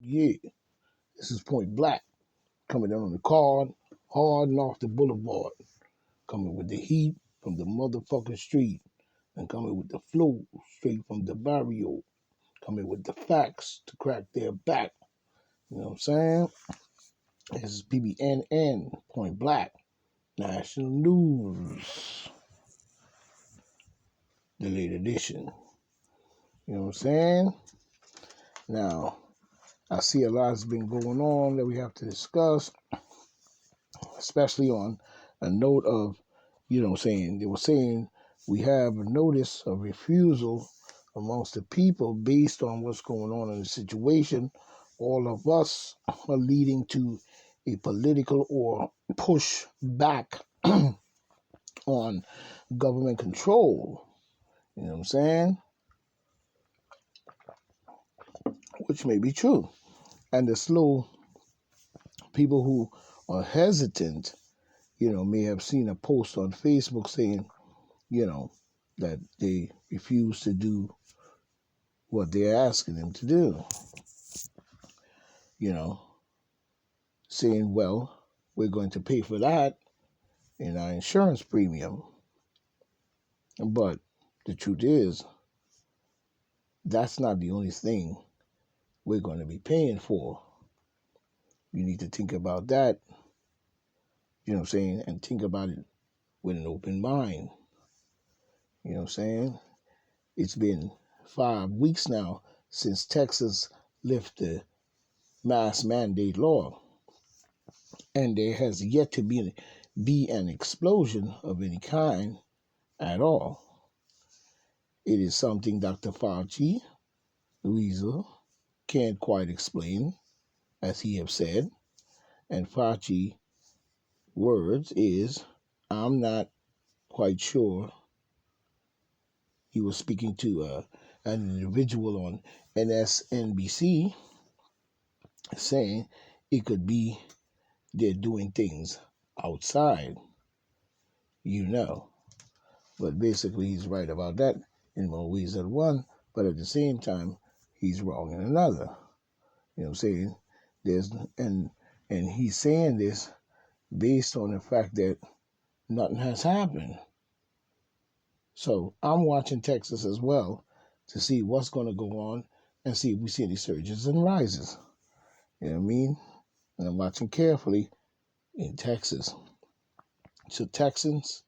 Yeah, this is Point Black coming down on the card, hard and off the boulevard, coming with the heat from the motherfucking street, and coming with the flow straight from the barrio, coming with the facts to crack their back. You know what I'm saying? This is PBNN, Point Black, National News, the late edition. You know what I'm saying? Now, I see a lot's been going on that we have to discuss, especially on a note of, they were saying we have a notice of refusal amongst the people based on what's going on in the situation. All of us are leading to a political or push back on government control. You know what I'm saying? Which may be true. And the slow people who are hesitant, may have seen a post on Facebook saying, that they refuse to do what they're asking them to do. Saying, well, we're going to pay for that in our insurance premium. But the truth is, that's not the only thing we're going to be paying for. You need to think about that, and think about it with an open mind. You know what I'm saying? It's been 5 weeks now since Texas lifted the mask mandate law, and there has yet to be an explosion of any kind at all. It is something Dr. Fauci, Louisa, can't quite explain, as he have said. And Fauci words is, I'm not quite sure. He was speaking to an individual on MSNBC saying it could be they're doing things outside, But basically, he's right about that in more ways than one, but at the same time, he's wrong in another. You know what I'm saying? And he's saying this based on the fact that nothing has happened. So I'm watching Texas as well to see what's going to go on and see if we see any surges and rises. You know what I mean? And I'm watching carefully in Texas. So Texans,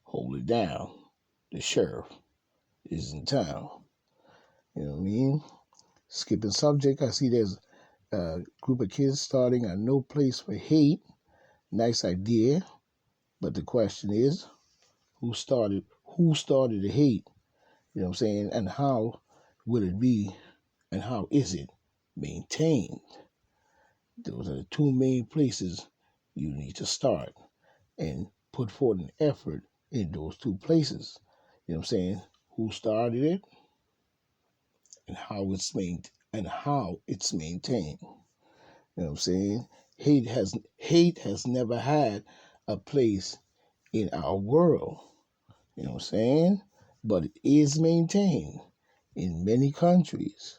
hold it down. The sheriff is in town. You know what I mean? Skipping subject, I see there's a group of kids starting a No Place for Hate. Nice idea. But the question is, who started the hate? You know what I'm saying? And how will it be and how is it maintained? Those are the two main places you need to start and put forth an effort in those two places. You know what I'm saying? Who started it and how it's maintained. You know what I'm saying? Hate has never had a place in our world. You know what I'm saying? But it is maintained in many countries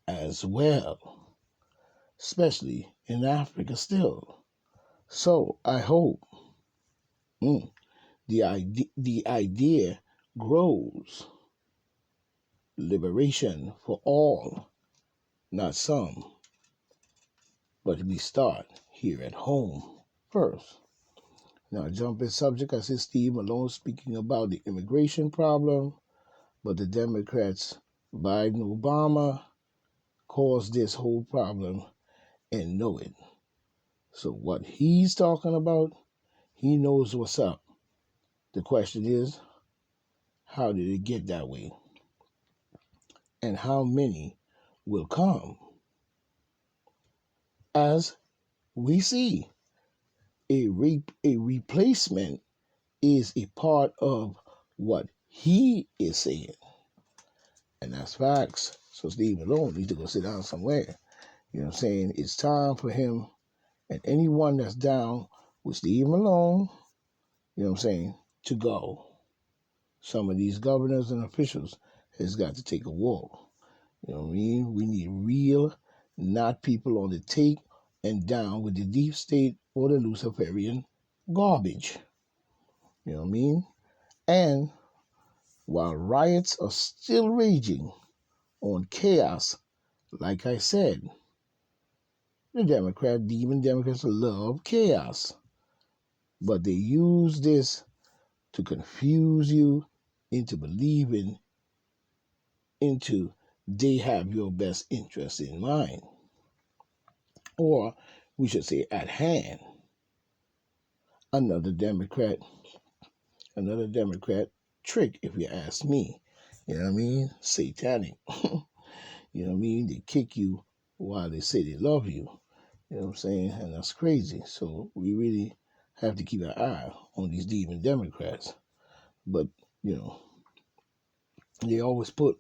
as well, especially in Africa still. So I hope the idea grows. Liberation for all, not some. But we start here at home first. Now, jumping subject, I see Steve Malone speaking about the immigration problem, but the Democrats, Biden, Obama, caused this whole problem and know it. So what he's talking about, he knows what's up. The question is, how did it get that way? And how many will come? As we see, a replacement is a part of what he is saying. And that's facts. So Steve Malone needs to go sit down somewhere. You know what I'm saying? It's time for him and anyone that's down with Steve Malone, you know what I'm saying, to go. Some of these governors and officials has got to take a walk. You know what I mean? We need real not people on the take and down with the deep state or the Luciferian garbage. You know what I mean? And while riots are still raging on chaos, like I said, the Democrats love chaos. But they use this to confuse you into believing into they have your best interest in mind. Or we should say at hand. Another Democrat trick, if you ask me. You know what I mean? Satanic. You know what I mean? They kick you while they say they love you. You know what I'm saying? And that's crazy. So we really have to keep an eye on these demon Democrats. But, you know, they always put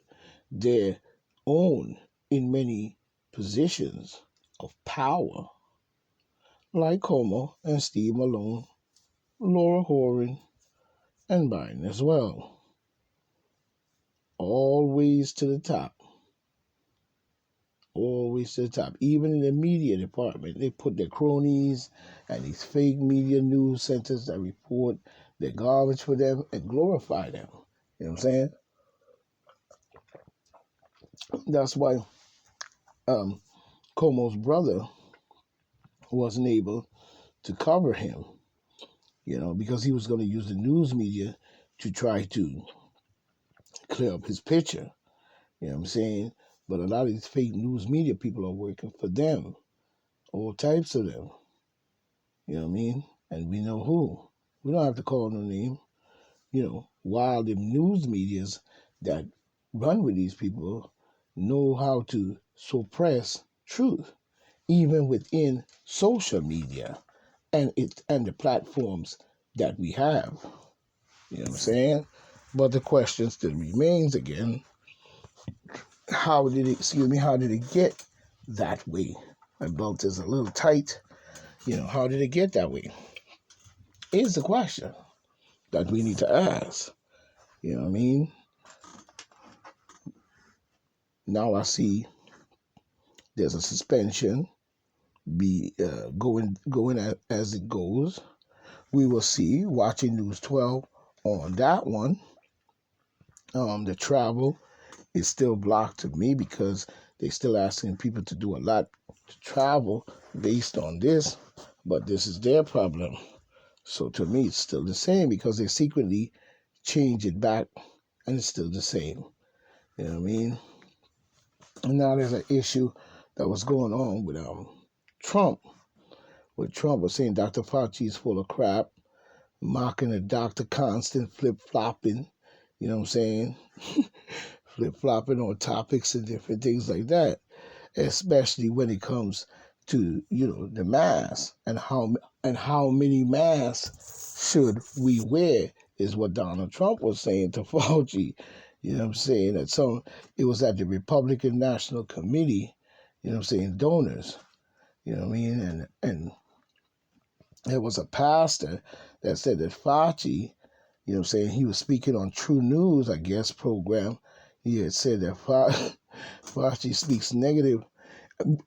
their own in many positions of power, like Cuomo and Steve Malone, Laura Horan, and Biden as well. Always to the top. Always to the top. Even in the media department, they put their cronies and these fake media news centers that report their garbage for them and glorify them. You know what I'm saying? That's why Cuomo's brother wasn't able to cover him, you know, because he was going to use the news media to try to clear up his picture. You know what I'm saying? But a lot of these fake news media people are working for them, all types of them. You know what I mean? And we know who. We don't have to call no name. You know, while the news medias that run with these people know how to suppress truth, even within social media and the platforms that we have. You know what I'm saying? But the question still remains again, how did it get that way? My belt is a little tight. You know, how did it get that way? Is the question that we need to ask. You know what I mean? Now I see there's a suspension going as it goes. We will see. Watching News 12 on that one. The travel is still blocked to me because they're still asking people to do a lot to travel based on this, but this is their problem. So to me, it's still the same because they secretly change it back and it's still the same. You know what I mean? And now there's an issue that was going on with Trump, where Trump was saying Dr. Fauci is full of crap, mocking the doctor, constant flip-flopping, you know what I'm saying? Flip-flopping on topics and different things like that, especially when it comes to, you know, the mask and how many masks should we wear is what Donald Trump was saying to Fauci. You know what I'm saying? It was at the Republican National Committee, you know what I'm saying, donors, you know what I mean? And there was a pastor that said that Fauci, you know what I'm saying, he was speaking on True News, I guess, program. He had said that Fauci speaks negative.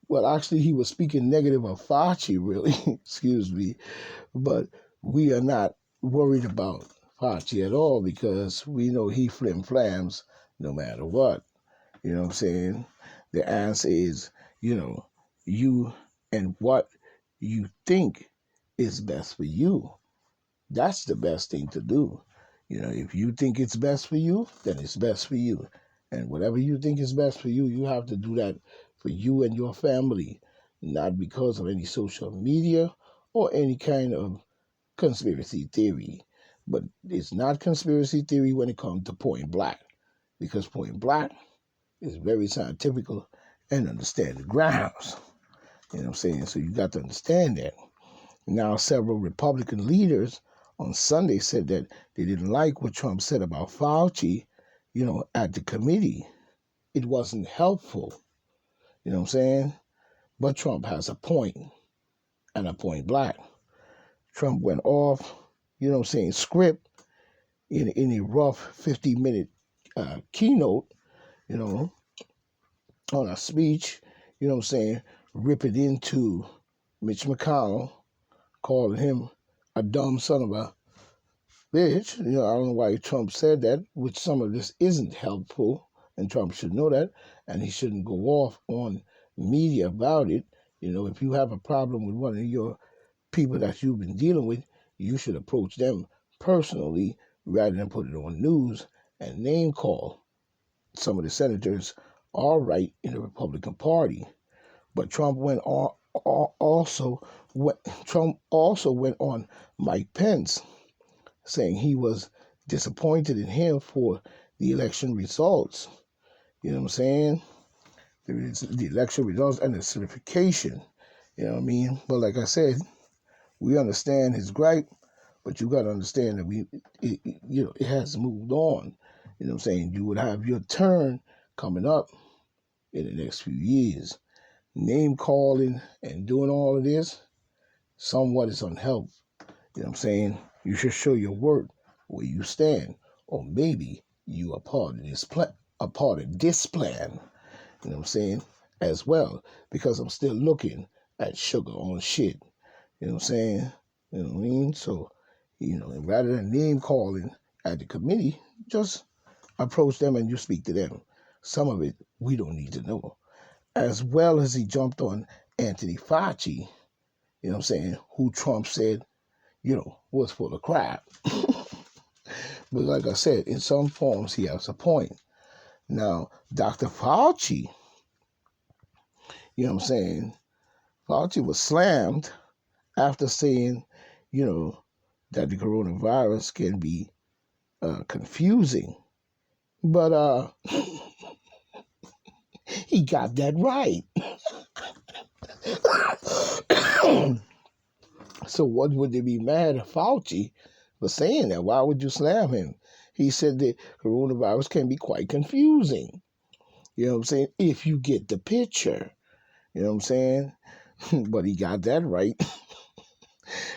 Well, actually, he was speaking negative of Fauci, really, excuse me. But we are not worried about Fauci at all because we know he flim-flams no matter what. You know what I'm saying? The answer is, you know, you and what you think is best for you. That's the best thing to do. You know, if you think it's best for you, then it's best for you. And whatever you think is best for you, you have to do that for you and your family, not because of any social media or any kind of conspiracy theory. But it's not conspiracy theory when it comes to Point Black, because Point Black is very scientific and understand the grounds. You know what I'm saying? So you got to understand that. Now, several Republican leaders on Sunday said that they didn't like what Trump said about Fauci, you know, at the committee. It wasn't helpful. You know what I'm saying? But Trump has a point, and a point black. Trump went off, you know what I'm saying, script in a rough 50-minute keynote, you know, on a speech. you know what I'm saying, ripping into Mitch McConnell, calling him a dumb son of a bitch. You know, I don't know why Trump said that, which some of this isn't helpful, and Trump should know that, and he shouldn't go off on media about it. You know, if you have a problem with one of your people that you've been dealing with, you should approach them personally rather than put it on news and name call. Some of the senators are right in the Republican Party, but Trump also went on Mike Pence saying he was disappointed in him for the election results. You know what I'm saying? The election results and the certification. You know what I mean? But like I said, we understand his gripe, but you got to understand that it has moved on. You know what I'm saying? You would have your turn coming up in the next few years. Name calling and doing all of this, somewhat is unhelpful. You know what I'm saying? You should show your work where you stand, or maybe you are part of this plan, You know what I'm saying? As well, because I'm still looking at sugar on shit. You know what I'm saying? You know what I mean? So, rather than name calling at the committee, just approach them and you speak to them. Some of it we don't need to know. As well as he jumped on Anthony Fauci, you know what I'm saying, who Trump said, was full of crap. But like I said, in some forms, he has a point. Now, Dr. Fauci, you know what I'm saying, Fauci was slammed after saying, that the coronavirus can be confusing. But he got that right. So what would they be mad at Fauci for saying that? Why would you slam him? He said that coronavirus can be quite confusing. You know what I'm saying? If you get the picture. You know what I'm saying? But he got that right.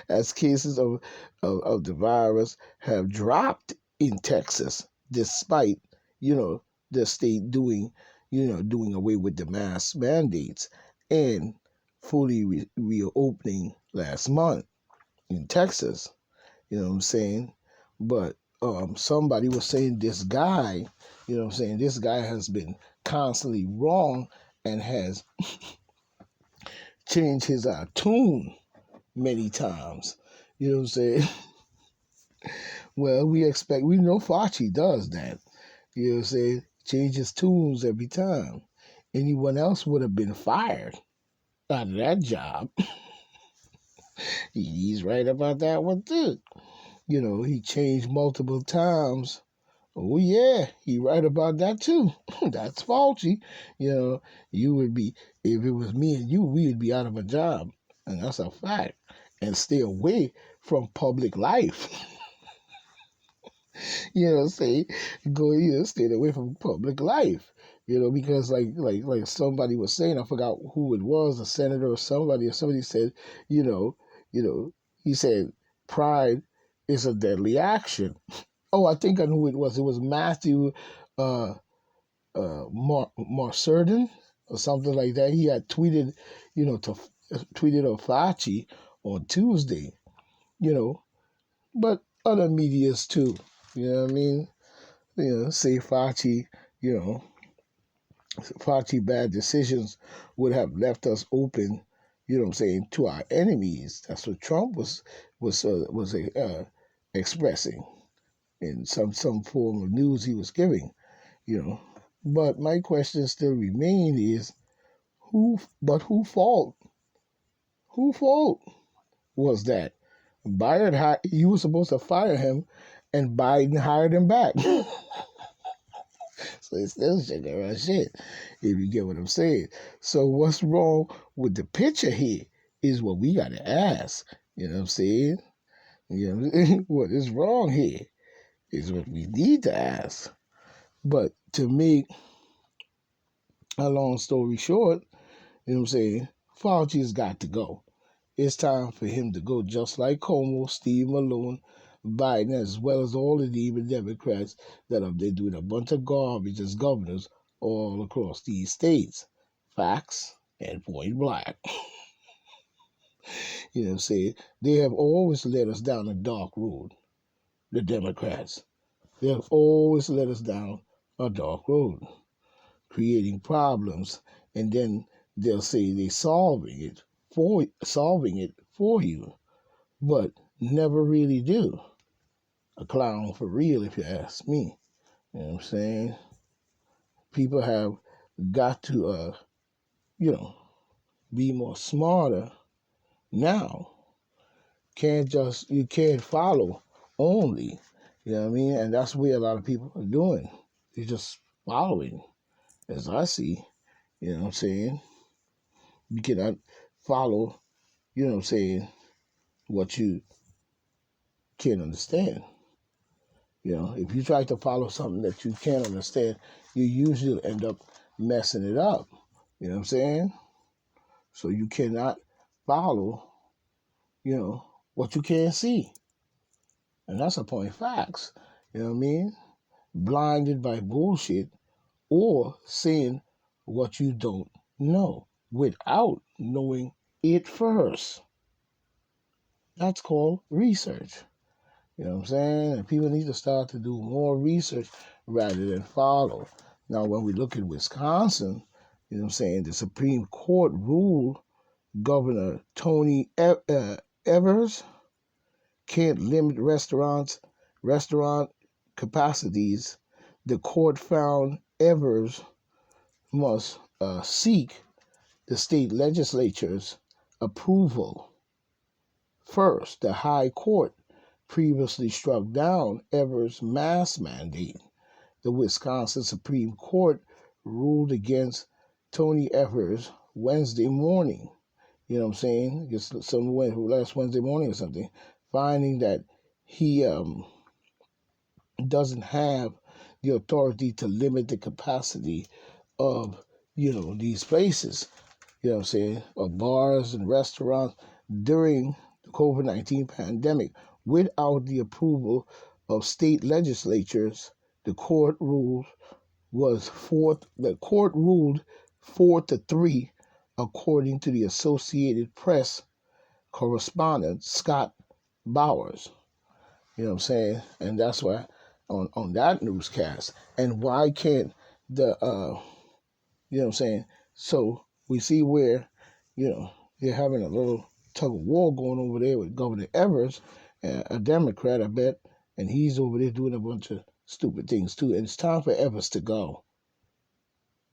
As cases of the virus have dropped in Texas, despite, the state doing away with the mask mandates and fully reopening last month in Texas. You know what I'm saying? But somebody was saying this guy, this guy has been constantly wrong and has changed his tune many times. You know what I'm saying? Well, we know Fauci does that. You know what I'm saying? Changes tunes every time. Anyone else would have been fired out of that job. He's right about that one too. He changed multiple times. Oh yeah, he right about that too. That's Fauci. You would be, if it was me and you, we would be out of a job. And that's a fact. And stay away from public life. Say stay away from public life. Because like somebody was saying, I forgot who it was, a senator or somebody said, he said pride is a deadly action. Oh, I think I knew who it was. It was Matthew Marcerdin or something like that. He had tweeted, tweeted of Fauci on Tuesday, but other medias too. You know what I mean? Say Fauci, Fauci bad decisions would have left us open, to our enemies. That's what Trump was expressing in some form of news he was giving, But my question still remains is who fault? Who fault was that? Biden, you were supposed to fire him, and Biden hired him back. So it's still shit, if you get what I'm saying. So what's wrong with the picture here is what we got to ask. You know what I'm saying? What is wrong here is what we need to ask. But to make a long story short, you know what I'm saying, Fauci's got to go. It's time for him to go, just like Cuomo, Steve Malone, Biden, as well as all of the even Democrats that are doing a bunch of garbage as governors all across these states. Facts. at point blank. You know what I'm saying? They have always led us down a dark road, the Democrats. They have always led us down a dark road, creating problems, and then they'll say they're solving it for you, but never really do. A clown for real, if you ask me. You know what I'm saying? People have got to, be more smarter now. You can't follow only. You know what I mean? And that's where a lot of people are doing. They're just following, as I see. You know what I'm saying? You cannot follow, you know what I'm saying, what you can't understand. You know, if you try to follow something that you can't understand, you usually end up messing it up. You know what I'm saying? So you cannot follow, what you can't see. And that's a point of facts. You know what I mean? Blinded by bullshit or saying what you don't know without knowing it first. That's called research. You know what I'm saying? And people need to start to do more research rather than follow. Now, when we look at Wisconsin, you know what I'm saying, the Supreme Court ruled Governor Tony Evers can't limit restaurant capacities. The court found Evers must seek the state legislature's approval first. The High Court previously struck down Evers' mask mandate. The Wisconsin Supreme Court ruled against Tony Evers Wednesday morning. You know what I'm saying? Just last Wednesday morning or something, finding that he doesn't have the authority to limit the capacity of, these places, you know what I'm saying, of bars and restaurants during the COVID-19 pandemic without the approval of state legislatures. The court ruled 4-3, according to the Associated Press correspondent Scott Bowers. You know what I'm saying? And that's why on that newscast. And why can't the you know what I'm saying? So we see where, they're having a little tug of war going over there with Governor Evers, a Democrat, I bet, and he's over there doing a bunch of stupid things too. And it's time for Evers to go.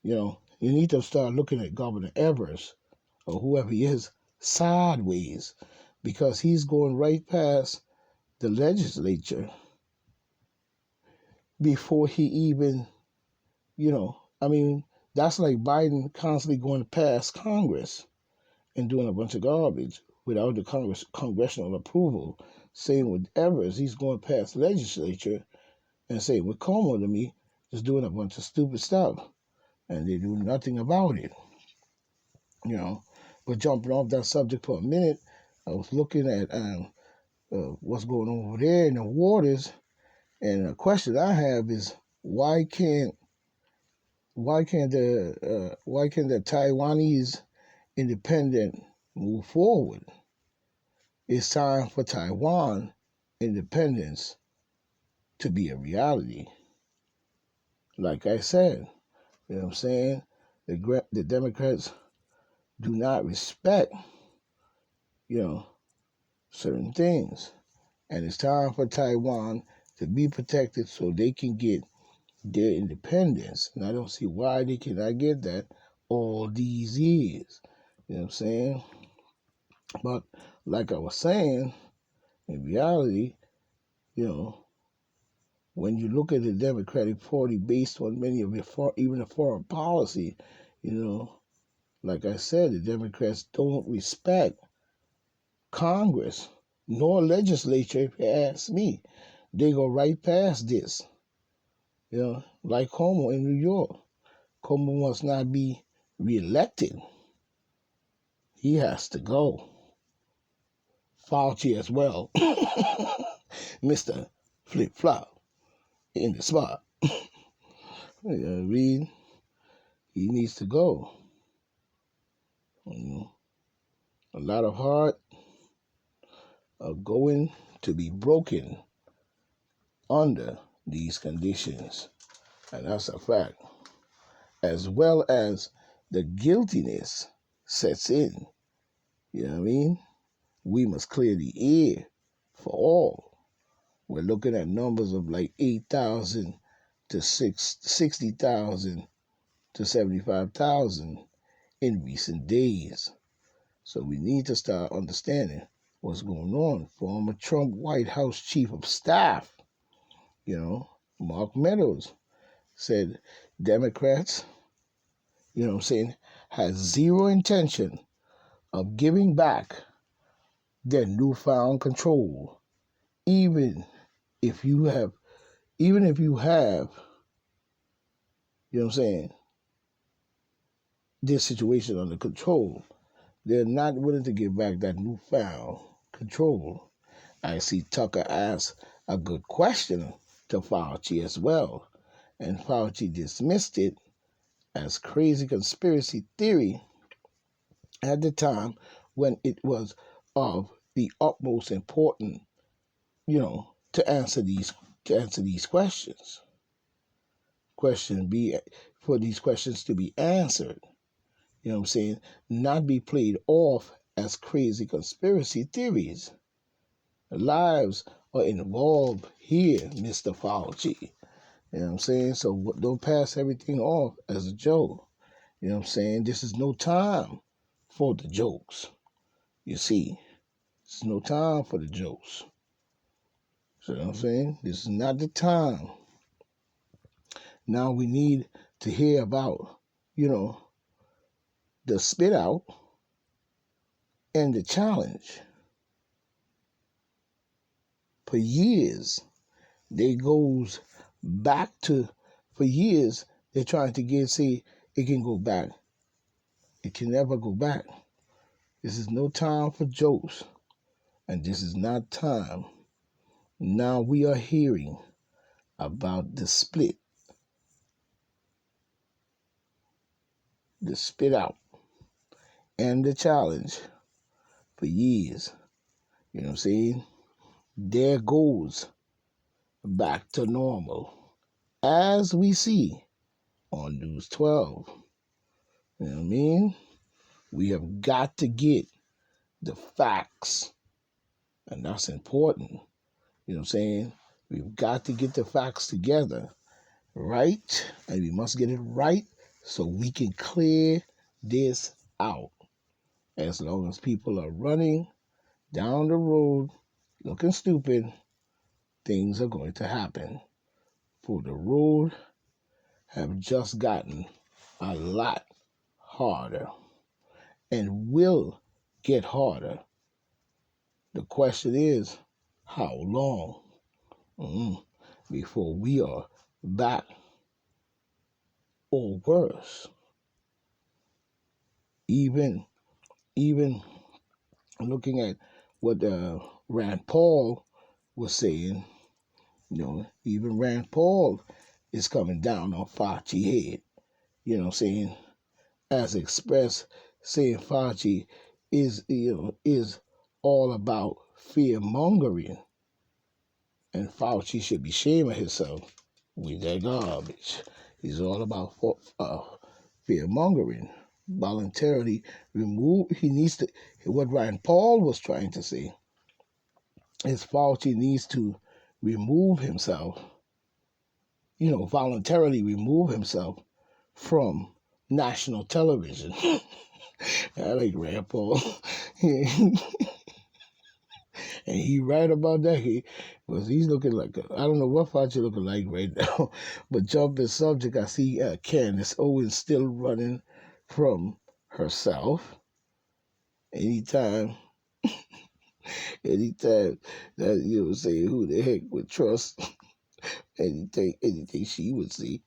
You need to start looking at Governor Evers or whoever he is sideways, because he's going right past the legislature before he even, that's like Biden constantly going past Congress and doing a bunch of garbage without the congressional approval. Same with Evers, he's going past legislature and saying with Cuomo to me, just doing a bunch of stupid stuff, and they do nothing about it. But jumping off that subject for a minute, I was looking at what's going on over there in the waters, and a question I have is why can't the Taiwanese independent move forward? It's time for Taiwan independence to be a reality. Like I said, you know what I'm saying? The Democrats do not respect, certain things. And it's time for Taiwan to be protected so they can get their independence. And I don't see why they cannot get that all these years. You know what I'm saying? But like I was saying, in reality, when you look at the Democratic Party based on many of even the foreign policy, like I said, the Democrats don't respect Congress nor legislature, if you ask me. They go right past this. Like Cuomo in New York. Cuomo must not be reelected. He has to go. Fauci as well. Mr. Flip Flop in the spot. Reed, he needs to go. Mm, A lot of heart are going to be broken under these conditions, and that's a fact. As well as the guiltiness sets in. You know what I mean? We must clear the air for all. We're looking at numbers of like 8,000 to 60,000 to 75,000 in recent days. So we need to start understanding what's going on. Former Trump White House Chief of Staff, Mark Meadows, said Democrats, has zero intention of giving back their newfound control, even if you have, this situation under control. They're not willing to give back that newfound control. I see Tucker ask a good question to Fauci as well, and Fauci dismissed it as crazy conspiracy theory at the time when it was of the utmost importance, to answer these questions. For these questions to be answered. Not be played off as crazy conspiracy theories. Lives are involved here, Mr. Fauci. So don't pass everything off as a joke. This is no time for the jokes. You see, it's no time for the jokes. So this is not the time. Now we need to hear about, the spit out and the challenge. For years, for years, they're trying to say it can go back. It can never go back. This is no time for jokes, and this is not time. Now we are hearing about the spit out, and the challenge for years. There goes back to normal, as we see on News 12. We have got to get the facts, and that's important. We've got to get the facts together, right? And we must get it right so we can clear this out. As long as people are running down the road looking stupid, things are going to happen. For the road have just gotten a lot harder and will get harder. The question is, how long before we are back or worse? Even looking at what Rand Paul was saying, even Rand Paul is coming down on Fauci head, as expressed, saying Fauci is all about fear mongering, and Fauci should be shaming himself with that garbage. He's all about fear mongering. Voluntarily remove. What Rand Paul was trying to say is Fauci needs to remove himself, voluntarily remove himself from national television. I like Rand Paul. And he right about that. He's looking like, I don't know what Fauci looking like right now, but jumping subject, I see Candace Owens still running from herself. Anytime that say who the heck would trust anything she would see.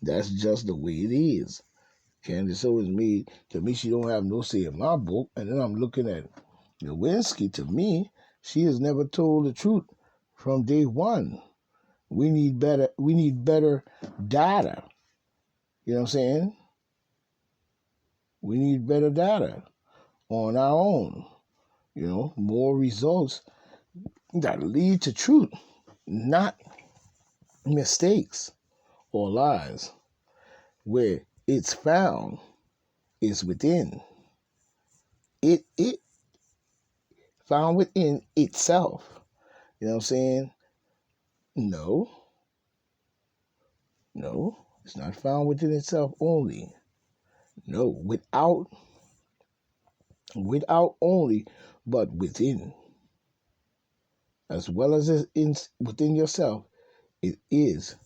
That's just the way it is. Candace Owens to me, she don't have no say in my book. And then I'm looking at Lewinsky. To me, she has never told the truth from day one. We need better data. You know what I'm saying? We need better data on our own. More results that lead to truth, not mistakes or lies. Where it's found is within. It found within itself. You know what I'm saying? No, it's not found within itself only. No, without only, but within. As well as within yourself, it is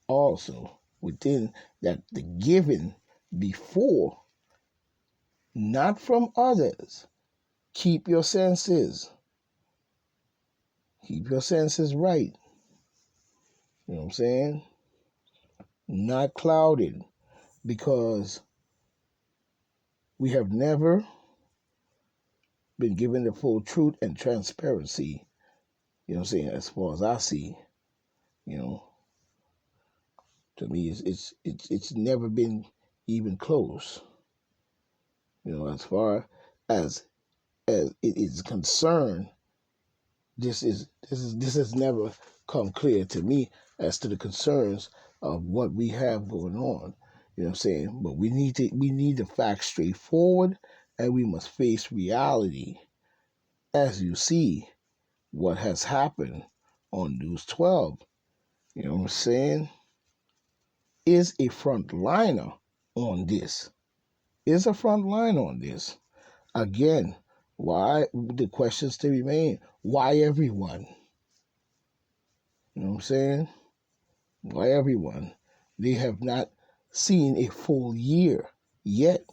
also within that the given before, not from others. Keep your senses. Keep your senses right. You know what I'm saying? Not clouded, because we have never been given the full truth and transparency. You know what I'm saying? As far as I see, you know, to me, it's never been even close. As far as it is concerned, this has never come clear to me as to the concerns of what we have going on. You know what I'm saying? But we need the facts straightforward, and we must face reality. As you see what has happened on News 12, you know what I'm saying, is a frontliner on this. Is a front line on this. Again, why the questions still remain? Why everyone? You know what I'm saying? Why everyone? They have not seen a full year yet.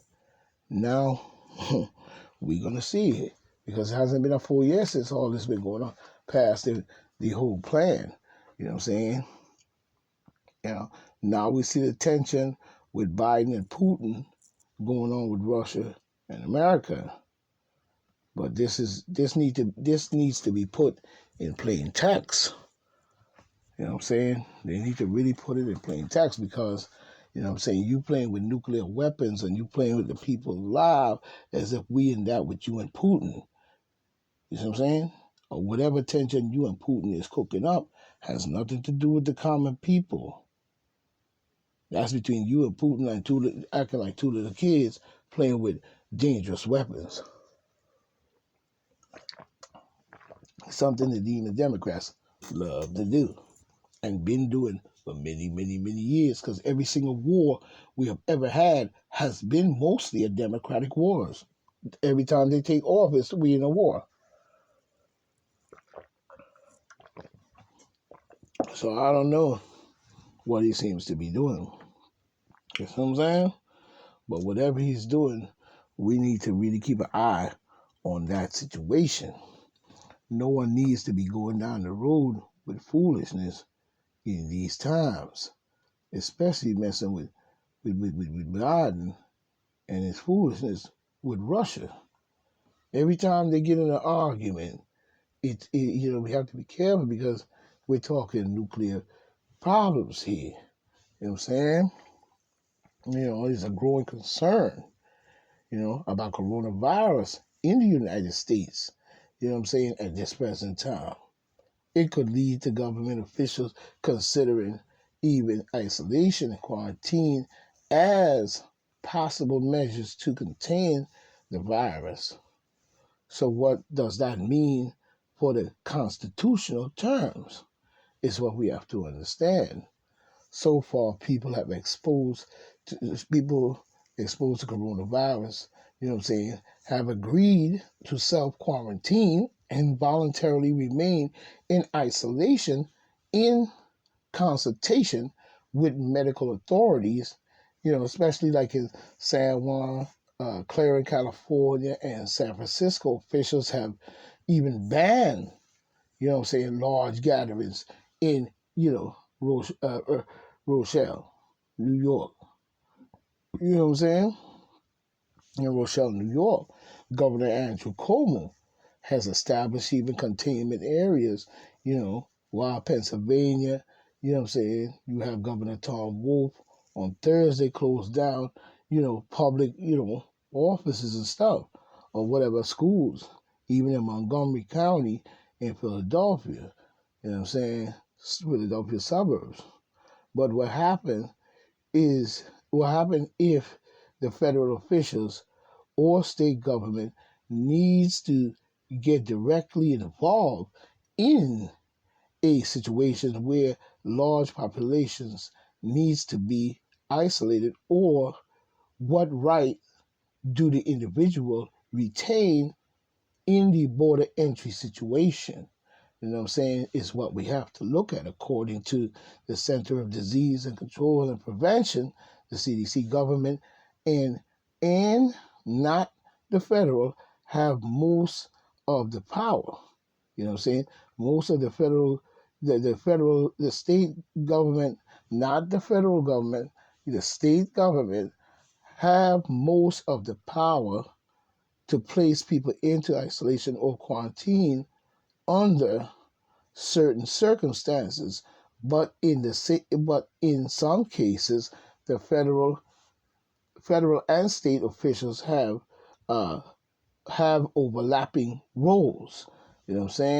Now, we're going to see it, because it hasn't been a full year since all this been going on, past the whole plan. You know what I'm saying? Now we see the tension with Biden and Putin going on with Russia and America. But this needs to be put in plain text. You know what I'm saying? They need to really put it in plain text, because, you know what I'm saying, you playing with nuclear weapons and you playing with the people alive as if we in that with you and Putin. You see what I'm saying? Or whatever tension you and Putin is cooking up has nothing to do with the common people. That's between you and Putin and acting like two little kids playing with dangerous weapons. Something that even Democrats love to do and been doing for many, many, many years, because every single war we have ever had has been mostly a democratic wars. Every time they take office, we in a war. So I don't know what he seems to be doing. You know what I'm saying? But whatever he's doing, we need to really keep an eye on that situation. No one needs to be going down the road with foolishness in these times, especially messing with Biden and his foolishness with Russia. Every time they get in an argument, we have to be careful, because we're talking nuclear problems here. You know what I'm saying? There's a growing concern, about coronavirus in the United States. You know what I'm saying? At this present time, it could lead to government officials considering even isolation and quarantine as possible measures to contain the virus. So what does that mean for the constitutional terms is what we have to understand. So far, people exposed to coronavirus, you know what I'm saying, have agreed to self-quarantine and voluntarily remain in isolation in consultation with medical authorities, especially like in San Juan, Clarence, California, and San Francisco. Officials have even banned, large gatherings in, Rochelle, New York. You know what I'm saying? In Rochelle, New York, Governor Andrew Cuomo has established even containment areas, while Pennsylvania, you know what I'm saying, you have Governor Tom Wolf on Thursday closed down, public, offices and stuff, or whatever, schools, even in Montgomery County in Philadelphia, Philadelphia suburbs. But what happened if the federal officials or state government needs to get directly involved in a situation where large populations needs to be isolated, or what right do the individual retain in the border entry situation? Is what we have to look at according to the Center of Disease and Control and Prevention, the CDC government, and not the federal, have most of the power. Most of the the state government, not the federal government, the state government have most of the power to place people into isolation or quarantine under certain circumstances, but in some cases, the federal and state officials have overlapping roles. You know what I'm saying?